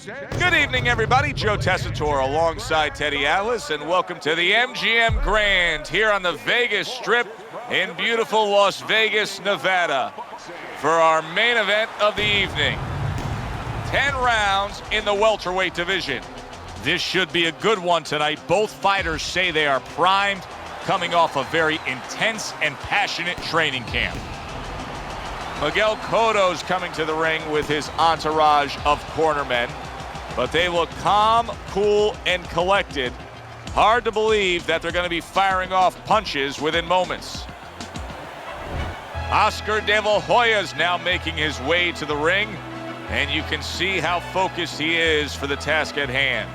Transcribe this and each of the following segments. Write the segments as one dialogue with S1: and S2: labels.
S1: Good evening, everybody. Joe Tessitore alongside Teddy Atlas, and welcome to the MGM Grand here on the Vegas Strip in beautiful Las Vegas, Nevada, for our main event of the evening. 10 rounds in the welterweight division. This should be a good one tonight. Both fighters say they are primed, coming off a very intense and passionate training camp. Miguel Cotto's coming to the ring with his entourage of cornermen, but they look calm, cool, and collected. Hard to believe that they're going to be firing off punches within moments. Oscar De La Hoya's now making his way to the ring, and you can see how focused he is for the task at hand.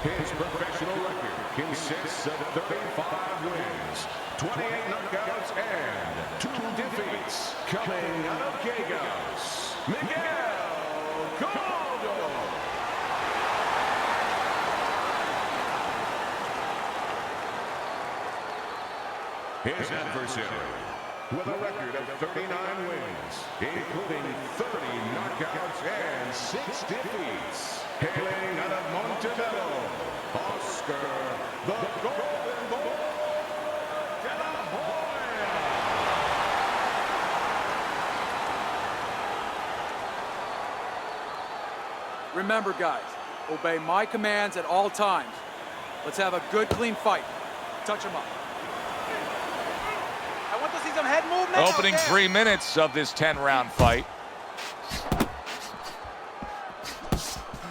S2: His professional record consists of 35 wins, 28 knockouts, and 2 defeats. Coming out of Vegas, Miguel Cotto. His adversary, with a record of 39 wins, including 30 knockouts and 6 defeats. Hailing out of Montebello, Oscar the Golden Boy De La Hoya.
S3: Remember, guys, obey my commands at all times. Let's have a good, clean fight. Touch him up. I want to see some head movement.
S1: Opening 3 minutes of this 10-round fight.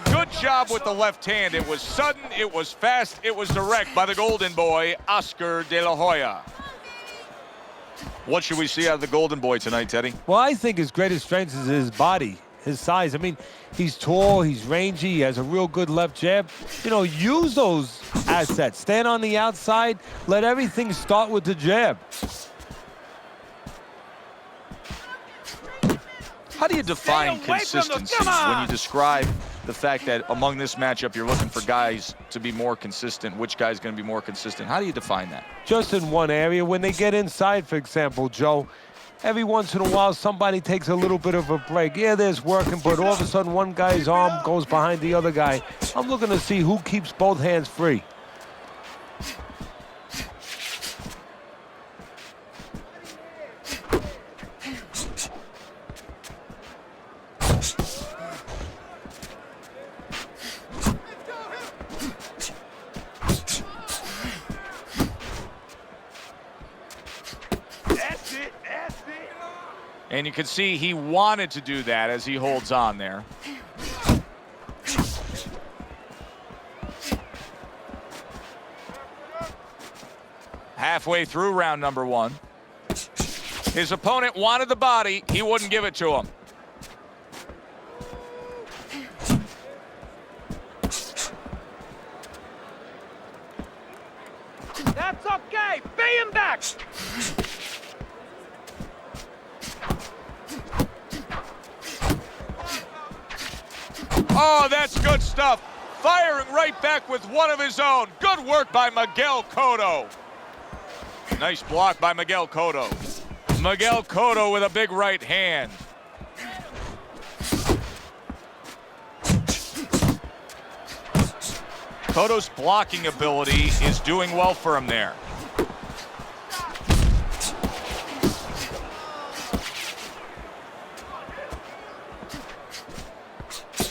S1: Good job with the left hand. It was sudden, it was fast, it was direct by the Golden Boy, Oscar De La Hoya. What should we see out of the Golden Boy tonight, Teddy?
S4: Well, I think his greatest strength is his body, his size. I mean, he's tall, he's rangy, he has a real good left jab. You know, use those assets. Stand on the outside, let everything start with the jab.
S1: How do you define consistency when you describe the fact that among this matchup you're looking for guys to be more consistent? Which guy's going to be more consistent? How do you define that?
S4: Just in one area. When they get inside, for example, Joe, every once in a while somebody takes a little bit of a break. Yeah, there's working, but all of a sudden one guy's arm goes behind the other guy. I'm looking to see who keeps both hands free.
S1: And you can see he wanted to do that as he holds on there. Halfway through round number 1. His opponent wanted the body. He wouldn't give it to him.
S3: That's okay. Pay him back.
S1: Oh, that's good stuff. Firing right back with one of his own. Good work by Miguel Cotto. Nice block by Miguel Cotto. Miguel Cotto with a big right hand. Cotto's blocking ability is doing well for him there.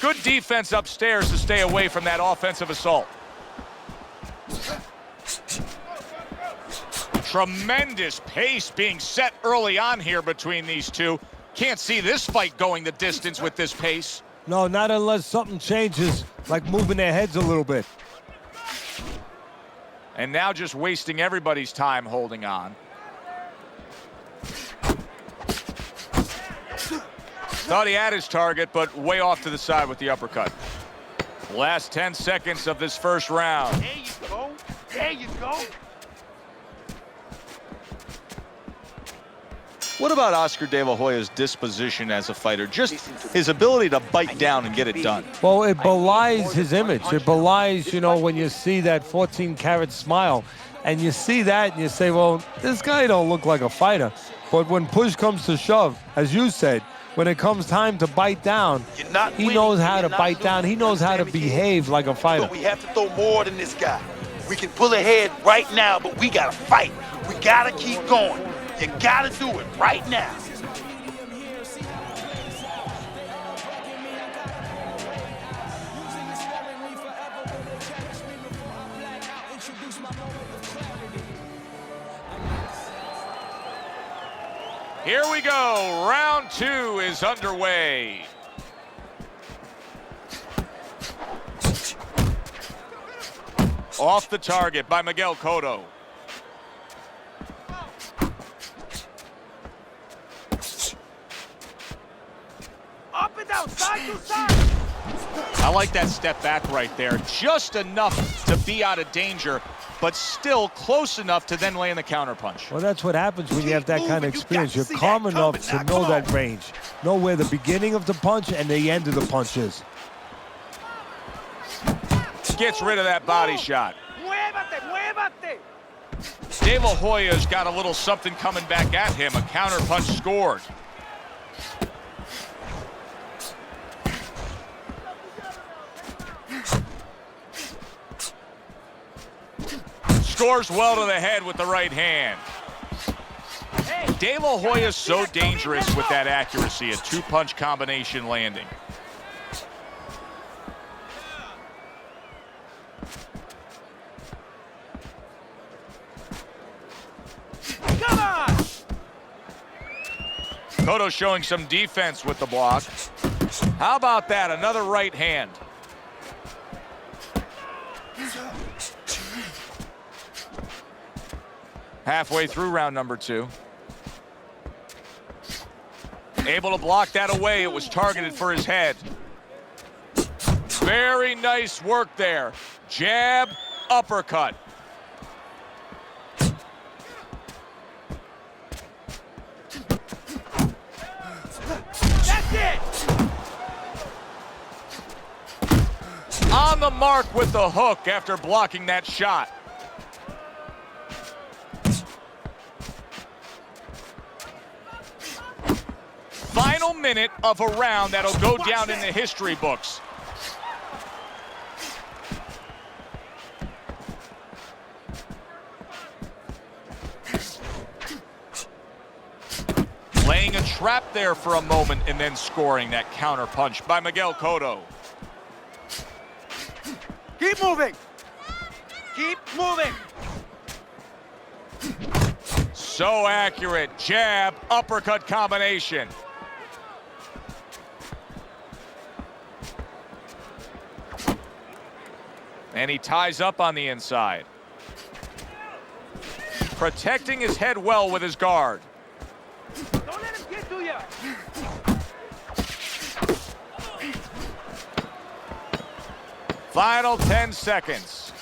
S1: Good defense upstairs to stay away from that offensive assault. Tremendous pace being set early on here between these two. Can't see this fight going the distance with this pace.
S4: No, not unless something changes, like moving their heads a little bit.
S1: And now just wasting everybody's time holding on. Thought he had his target, but way off to the side with the uppercut. Last 10 seconds of this first round.
S3: There you go. There you go.
S1: What about Oscar De La Hoya's disposition as a fighter? Just his ability to bite down and get it done.
S4: Well, it belies his image. It belies, you know, when you see that 14-carat smile, and you see that and you say, well, this guy don't look like a fighter. But when push comes to shove, as you said, when it comes time to bite down, he knows how to bite down. He knows how to behave like a fighter.
S5: But we have to throw more than this guy. We can pull ahead right now, but we gotta fight. We gotta keep going. You gotta do it right now.
S1: Here we go. Round 2 is underway. Off the target by Miguel Cotto.
S5: Up and down, side to side.
S1: I like that step back right there. Just enough to be out of danger, but still close enough to then land the counterpunch.
S4: Well, that's what happens when you have that kind of experience. You're calm enough to know that range. Know where the beginning of the punch and the end of the punch is.
S1: Gets rid of that body shot. De La Hoya's got a little something coming back at him. A counterpunch scored. Scores well to the head with the right hand. De La Hoya's so dangerous with that accuracy, a two-punch combination landing.
S5: Come on!
S1: Cotto showing some defense with the block. How about that? Another right hand. Halfway through round number 2. Able to block that away. It was targeted for his head. Very nice work there. Jab, uppercut.
S5: That's it!
S1: On the mark with the hook after blocking that shot. Final minute of a round that'll go down in the history books. Laying a trap there for a moment and then scoring that counter punch by Miguel Cotto.
S5: Keep moving! Keep moving!
S1: So accurate. Jab, uppercut combination. And he ties up on the inside. Protecting his head well with his guard.
S5: Don't let him get to you!
S1: Final 10 seconds.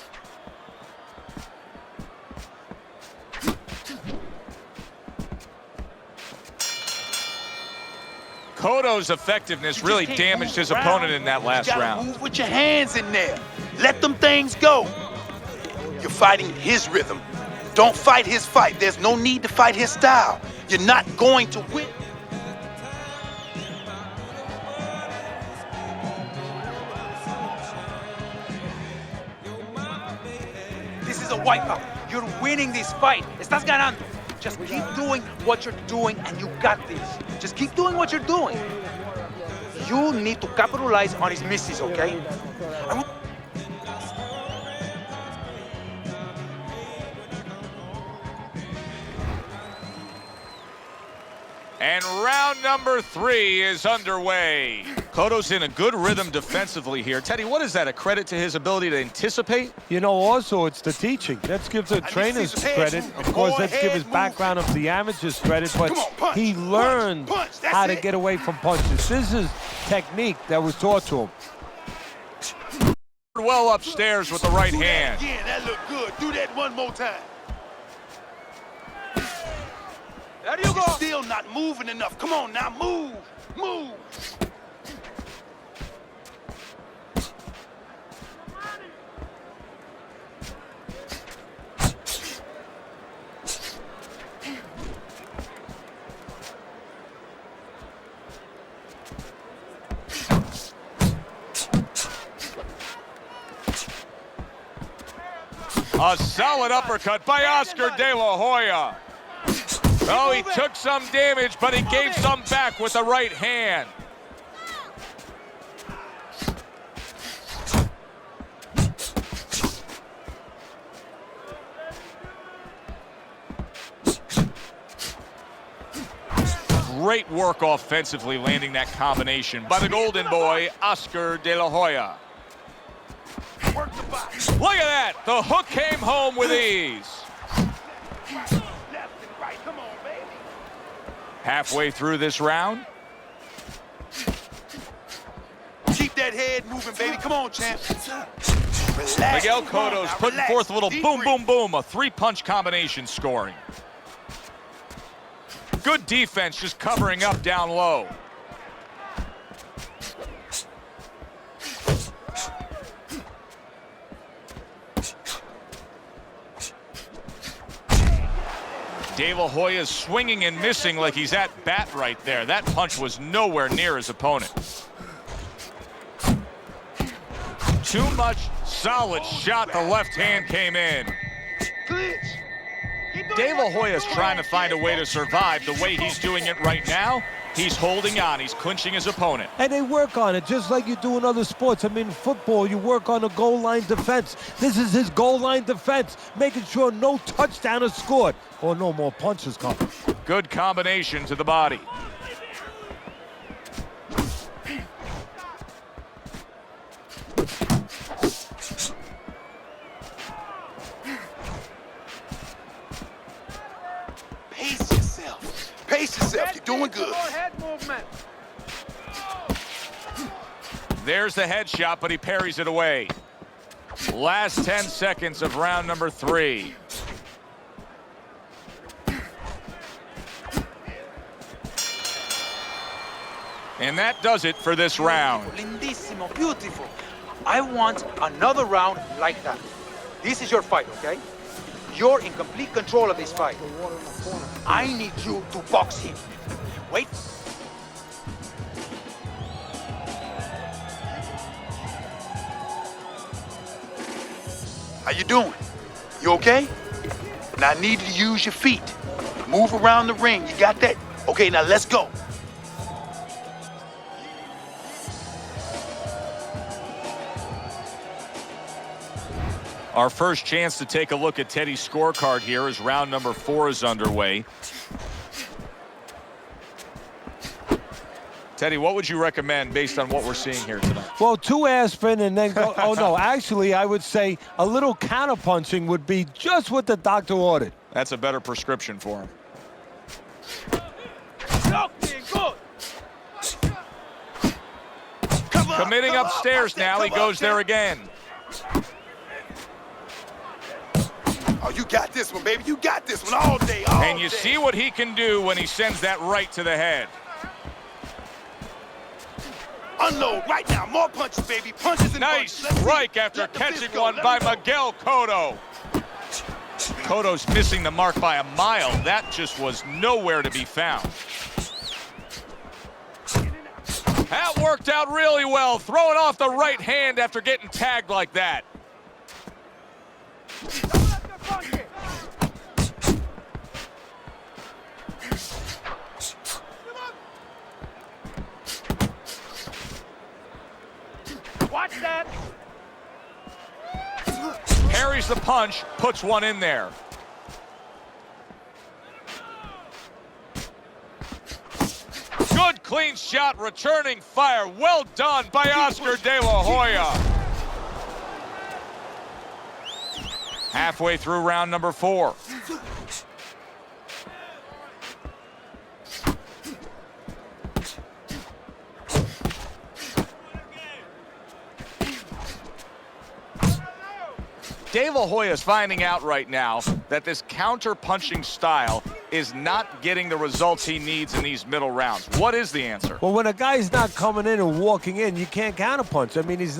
S1: Cotto's effectiveness really damaged his opponent in that last round.
S5: Move with your hands in there. Let them things go. You're fighting his rhythm. Don't fight his fight. There's no need to fight his style. You're not going to win. This is a wipeout. You're winning this fight. Estás ganando. Just keep doing what you're doing and you got this. Just keep doing what you're doing. You need to capitalize on his misses, okay?
S1: And round number 3 is underway. Cotto's in a good rhythm defensively here. Teddy, what is that, a credit to his ability to anticipate?
S4: You know, also, it's the teaching. Let's give the trainers credit. Of course, let's give his background of the amateurs credit, but he learned how to get away from punches. This is technique that was taught to him.
S1: Well upstairs with the right hand.
S5: Again, that looked good. Do that one more time. There you go.
S6: Still not moving enough. Come on now, move. Move.
S1: A solid uppercut by Oscar De La Hoya. Oh, he took some damage, but he gave some back with the right hand. Great work offensively, landing that combination by the golden boy, Oscar De La Hoya.
S6: Work the box.
S1: Look at that. The hook came home with ease.
S6: Left and right. Come on, baby.
S1: Halfway through this round.
S6: Keep that head moving, baby. Come on, champ. Relax.
S1: Miguel
S6: Come on
S1: Cotto's
S6: now,
S1: putting
S6: relax.
S1: forth a little
S6: Deep
S1: boom,
S6: breath.
S1: boom, boom. A three-punch combination scoring. Good defense just covering up down low. De La Hoya swinging and missing like he's at bat right there. That punch was nowhere near his opponent. Too much solid shot. The left hand came in.
S6: Clinch. Keep doing
S1: De La
S6: what you're
S1: Hoya's
S6: doing.
S1: trying to find a way to survive. The way he's doing it right now, he's holding on. He's clinching his opponent.
S4: And they work on it just like you do in other sports. I mean, football, you work on a goal line defense. This is his goal line defense, making sure no touchdown is scored or no more punches come.
S1: Good combination to the body.
S6: Pace yourself. Pace yourself. You're doing good.
S3: Head movement.
S1: There's the headshot, but he parries it away. Last 10 seconds of round number 3. And that does it for this round.
S5: Lindísimo, beautiful. I want another round like that. This is your fight, okay? You're in complete control of this fight. I need you to box him. Wait.
S6: How you doing? You okay? Now I need you to use your feet. Move around the ring. You got that? Okay, now let's go.
S1: Our first chance to take a look at Teddy's scorecard here as round number 4 is underway. Teddy, what would you recommend based on what we're seeing here tonight?
S4: Well, 2 aspirin and then go. Oh, no, actually, I would say a little counterpunching would be just what the doctor ordered.
S1: That's a better prescription for him. Committing upstairs now. He goes there again.
S6: Oh, you got this one, baby. You got this one all day, all
S1: And you
S6: day.
S1: see what he can do when he sends that right to the head.
S6: Unload right now. More punches, baby. Punches and
S1: Nice
S6: punches. Let's see.
S1: strike after
S6: Let the fist
S1: catching
S6: go.
S1: one
S6: Let
S1: by
S6: him go.
S1: Miguel Cotto. Cotto's missing the mark by a mile. That just was nowhere to be found. That worked out really well, throwing off the right hand after getting tagged like that.
S3: Watch that.
S1: Parries the punch, puts one in there. Good clean shot, returning fire. Well done by Oscar De La Hoya. Halfway through round number 4. De La Hoya is finding out right now that this counter-punching style is not getting the results he needs in these middle rounds. What is the answer?
S4: Well, when a guy's not coming in and walking in, you can't counterpunch. I mean, he's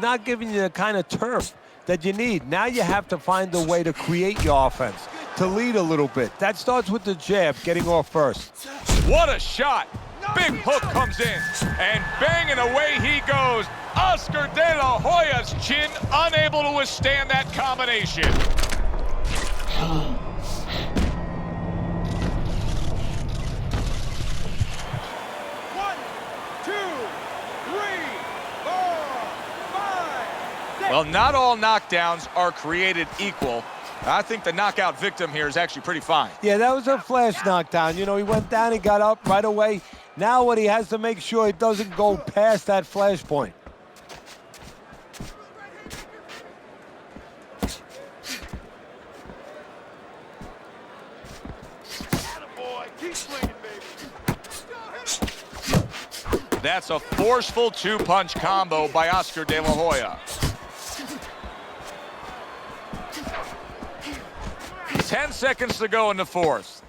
S4: not giving you the kind of turf that you need. Now you have to find a way to create your offense, to lead a little bit. That starts with the jab, getting off first.
S1: What a shot! Big hook comes in, and banging away he goes. Oscar De La Hoya's chin unable to withstand that combination.
S3: 1, 2, 3, 4, 5, 6.
S1: Well, not all knockdowns are created equal. I think the knockout victim here is actually pretty fine.
S4: Yeah, that was a flash knockdown. You know, he went down, he got up right away. Now what he has to make sure it doesn't go past that flash point.
S1: That's a forceful two-punch combo by Oscar De La Hoya. 10 seconds to go in the fourth.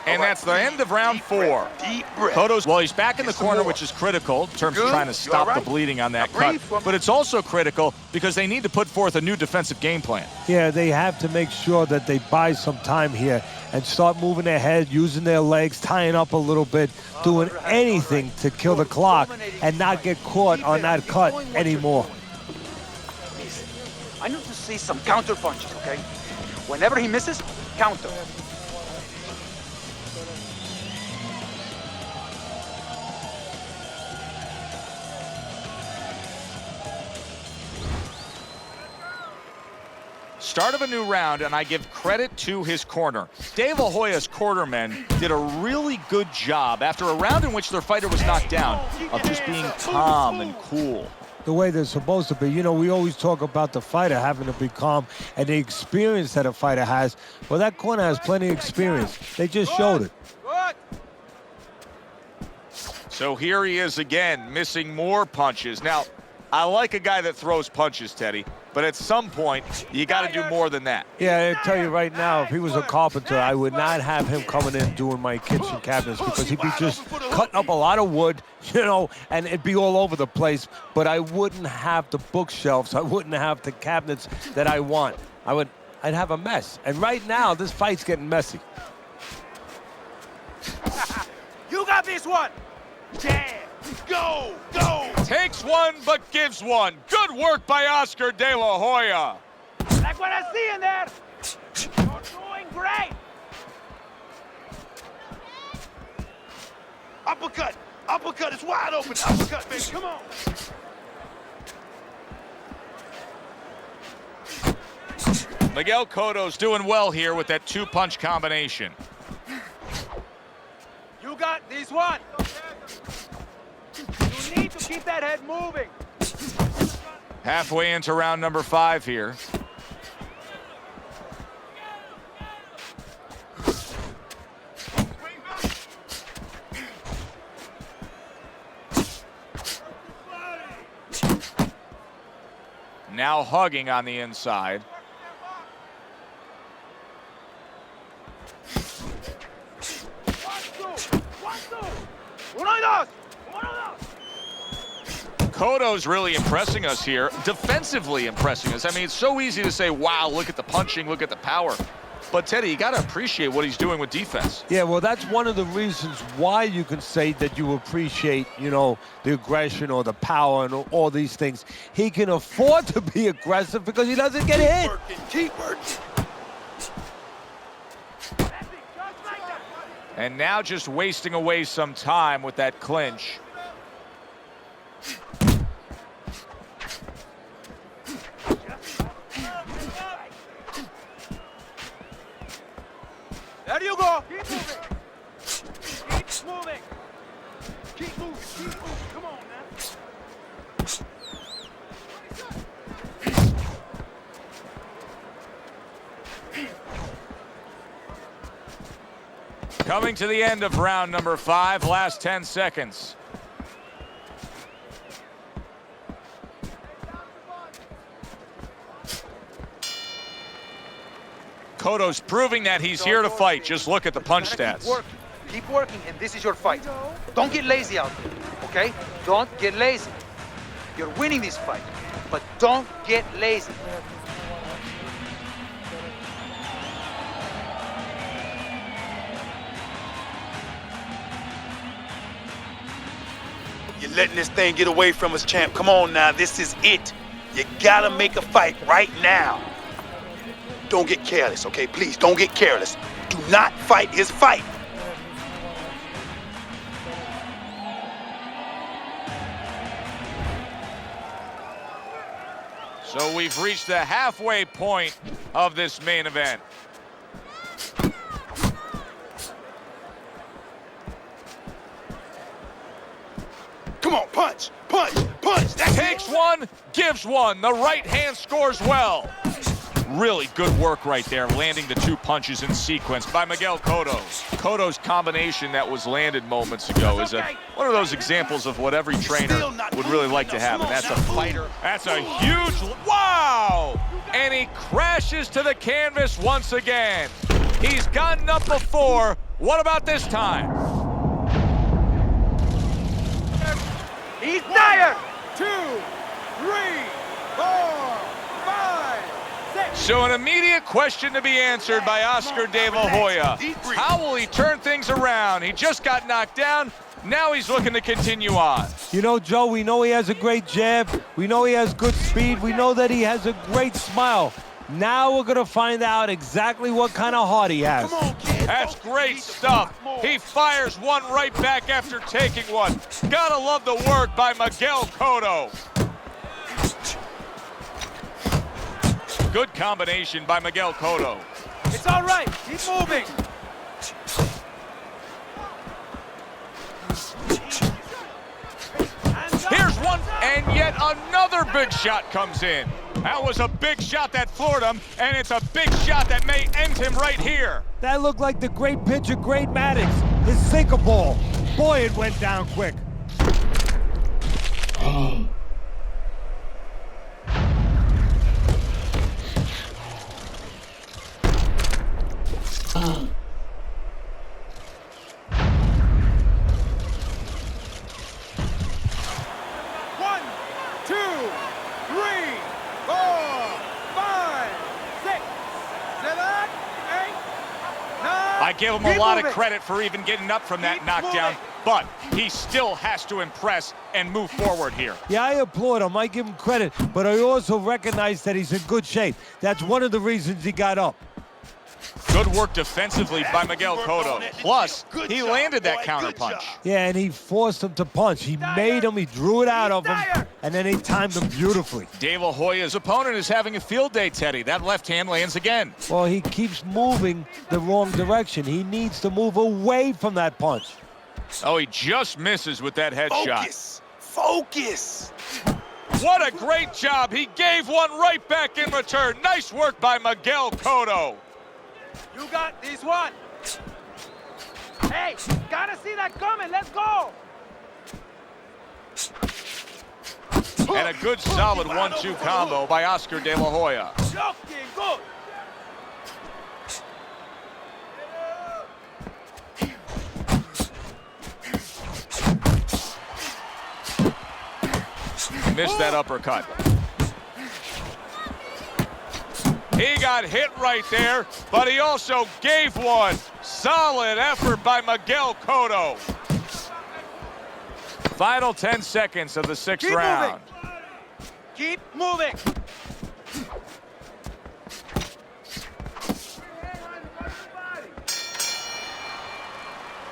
S1: And that's the end of round 4.
S6: Deep breath.
S1: Cotto's, well, he's back in the
S6: Get some
S1: corner,
S6: more.
S1: which is critical in terms of
S6: Good?
S1: trying to
S6: You
S1: stop
S6: all right?
S1: the bleeding on that
S6: Now
S1: cut.
S6: breathe for me.
S1: But it's also critical because they need to put forth a new defensive game plan.
S4: Yeah, they have to make sure that they buy some time here and start moving their head, using their legs, tying up a little bit, doing anything to kill the clock and not get caught on that cut anymore.
S5: Listen, I need to see some counter punches, okay? Whenever he misses, counter.
S1: Start of a new round, and I give credit to his corner. De La Hoya's quartermen did a really good job after a round in which their fighter was knocked down of just being calm and cool.
S4: The way they're supposed to be. You know, we always talk about the fighter having to be calm and the experience that a fighter has. Well, that corner has plenty of experience. They just showed it.
S3: Good.
S1: So here he is again, missing more punches. Now, I like a guy that throws punches, Teddy, but at some point, you got to do more than that.
S4: Yeah, I tell you right now, if he was a carpenter, I would not have him coming in doing my kitchen cabinets because he'd be just cutting up a lot of wood, you know, and it'd be all over the place. But I wouldn't have the bookshelves. I wouldn't have the cabinets that I want. I'd have a mess. And right now, this fight's getting messy.
S3: You got this one.
S6: Jab. Go. Go.
S1: Takes one, but gives one. Good work by Oscar De La Hoya.
S3: Like what I see in there. You're doing great.
S6: Uppercut. Uppercut. It's wide open. Uppercut, baby. Come on.
S1: Miguel Cotto's doing well here with that two-punch combination.
S3: You got this one. You need to keep that head moving.
S1: Halfway into round number 5 here. Now hugging on the inside. Cotto's really impressing us here, defensively impressing us. I mean, it's so easy to say, wow, look at the punching, look at the power. But, Teddy, you got to appreciate what he's doing with defense.
S4: Yeah, well, that's one of the reasons why you can say that you appreciate, you know, the aggression or the power and all these things. He can afford to be aggressive because he doesn't get hit.
S6: Keep working.
S1: And now just wasting away some time with that clinch.
S3: There you go. Keep moving. Keep moving.
S6: Keep moving. Keep moving. Come on, man.
S1: Coming to the end of round number 5, last 10 seconds. Cotto's proving that he's here to fight. Just look at the punch stats.
S5: Keep working, and this is your fight. Don't get lazy out there, okay? Don't get lazy. You're winning this fight, but don't get lazy.
S6: You're letting this thing get away from us, champ. Come on now, this is it. You gotta make a fight right now. Don't get careless, okay? Please, don't get careless. Do not fight his fight.
S1: So we've reached the halfway point of this main event.
S6: Come on, punch, punch, punch. That's
S1: Takes
S6: it.
S1: one, gives one. The right hand scores well. Really good work right there, landing the 2 punches in sequence by Miguel Cotto. Cotto's combination that was landed moments ago is one of those examples of what every trainer would really like to have, and that's a fighter. That's a huge, wow! And he crashes to the canvas once again. He's gotten up before. What about this time?
S5: He's tired!
S3: 2, 3, 4, 5, 6.
S1: So an immediate question to be answered by Oscar De La Hoya. How will he turn things around? He just got knocked down. Now he's looking to continue on.
S4: You know, Joe, we know he has a great jab. We know he has good speed. We know that he has a great smile. Now we're going to find out exactly what kind of heart he has.
S6: Come on, kid.
S1: That's great stuff. He fires one right back after taking one. Gotta love the work by Miguel Cotto. Good combination by Miguel Cotto.
S5: It's all right. Keep moving.
S1: Here's one, and yet another big shot comes in. That was a big shot that floored him, and it's a big shot that may end him right here.
S4: That looked like the great pitcher, Great Maddox, his sinker ball. Boy, it went down quick.
S1: I give him a lot of credit for even getting up from that knockdown, but he still has to impress and move forward here.
S4: Yeah, I applaud him. I give him credit, but I also recognize that he's in good shape. That's one of the reasons he got up.
S1: Good work defensively by Miguel Cotto. Plus, he landed that counter punch.
S4: Yeah, and he forced him to punch. He made him, he drew it out of him, and then he timed him beautifully.
S1: De La Hoya's opponent is having a field day, Teddy. That left hand lands again.
S4: Well, he keeps moving the wrong direction. He needs to move away from that punch.
S1: Oh, he just misses with that headshot.
S6: Focus, focus.
S1: What a great job. He gave one right back in return. Nice work by Miguel Cotto.
S5: You got this one. Hey, gotta see that coming. Let's go.
S1: And a good solid 1-2 combo by Oscar De La Hoya.
S5: Shocking good.
S1: Missed that uppercut. He got hit right there, but he also gave one. Solid effort by Miguel Cotto. Final 10 seconds of the 6th round.
S5: Keep moving.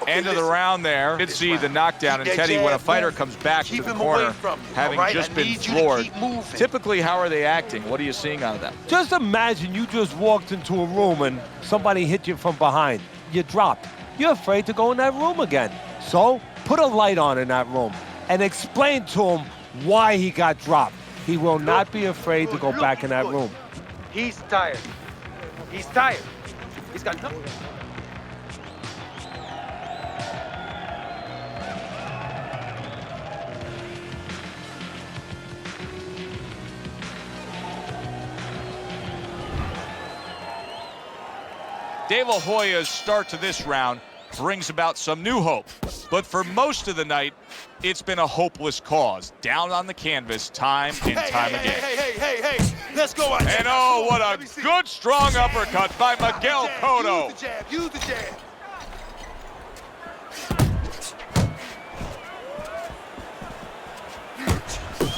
S1: End of the round there. Did see the knockdown, and Teddy, when a fighter comes back to the corner, having just been floored, typically how are they acting? What are you seeing out of them?
S4: Just imagine you just walked into a room and somebody hit you from behind. You dropped. You're afraid to go in that room again. So put a light on in that room and explain to him why he got dropped. He will not be afraid to go back in that room.
S5: He's tired. He's tired. He's got nothing.
S1: De La Hoya's start to this round brings about some new hope. But for most of the night, it's been a hopeless cause. Down on the canvas time and time again.
S6: Hey, let's go.
S1: And oh, what a good strong uppercut by Miguel Cotto.
S6: Use the jab.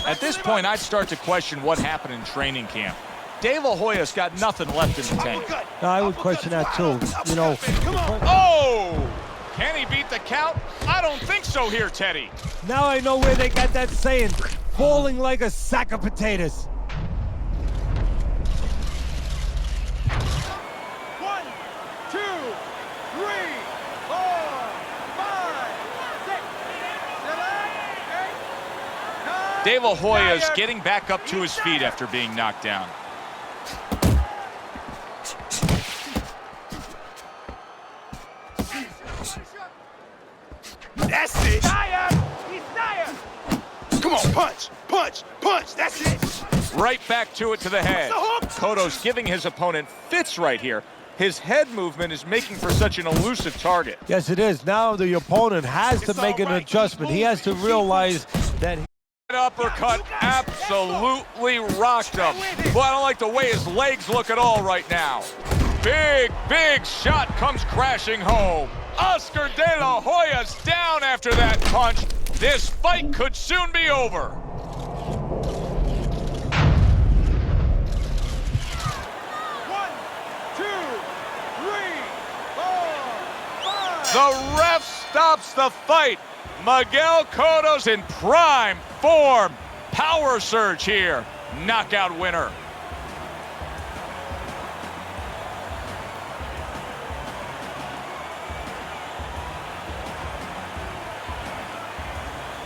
S1: At this point, I'd start to question what happened in training camp. De La Hoya's got nothing left in the tank.
S4: No, I would question that too. You know.
S1: Oh! Can he beat the count? I don't think so here, Teddy.
S4: Now I know where they got that saying, falling like a sack of potatoes.
S3: 1, 2, 3, 4, 5, 6, 7, 8, 9.
S1: De La Hoya's getting back up to his feet after being knocked down.
S6: That's it.
S5: Tired! He's tired!
S6: Come on, punch, punch, punch. That's it.
S1: Right back to it to the head. Cotto's giving his opponent fits right here. His head movement is making for such an elusive target.
S4: Yes, it is. Now the opponent has to make an adjustment. He has to realize that
S1: That uppercut absolutely rocked him. Well, I don't like the way his legs look at all right now. Big shot comes crashing home. Oscar De La Hoya's down after that punch. This fight could soon be over.
S3: 1, 2, 3, 4, 5.
S1: The ref stops the fight. Miguel Cotto's in prime form. Power surge here. Knockout winner.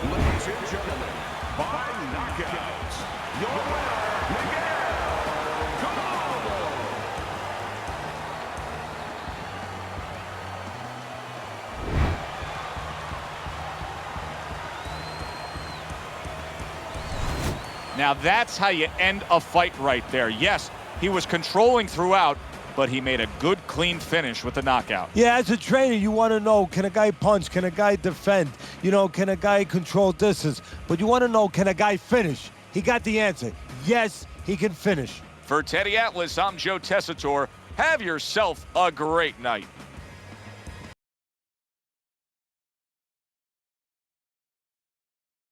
S2: Ladies and gentlemen, by knockout, your winner, Miguel Cotto.
S1: Now that's how you end a fight right there. Yes, he was controlling throughout, but he made a good, clean finish with the knockout.
S4: yeah, as a trainer, you want to know, can a guy punch? Can a guy defend? You know, can a guy control distance? But you want to know, can a guy finish? He got the answer. Yes, he can finish.
S1: For Teddy Atlas, I'm Joe Tessitore. Have yourself a great night.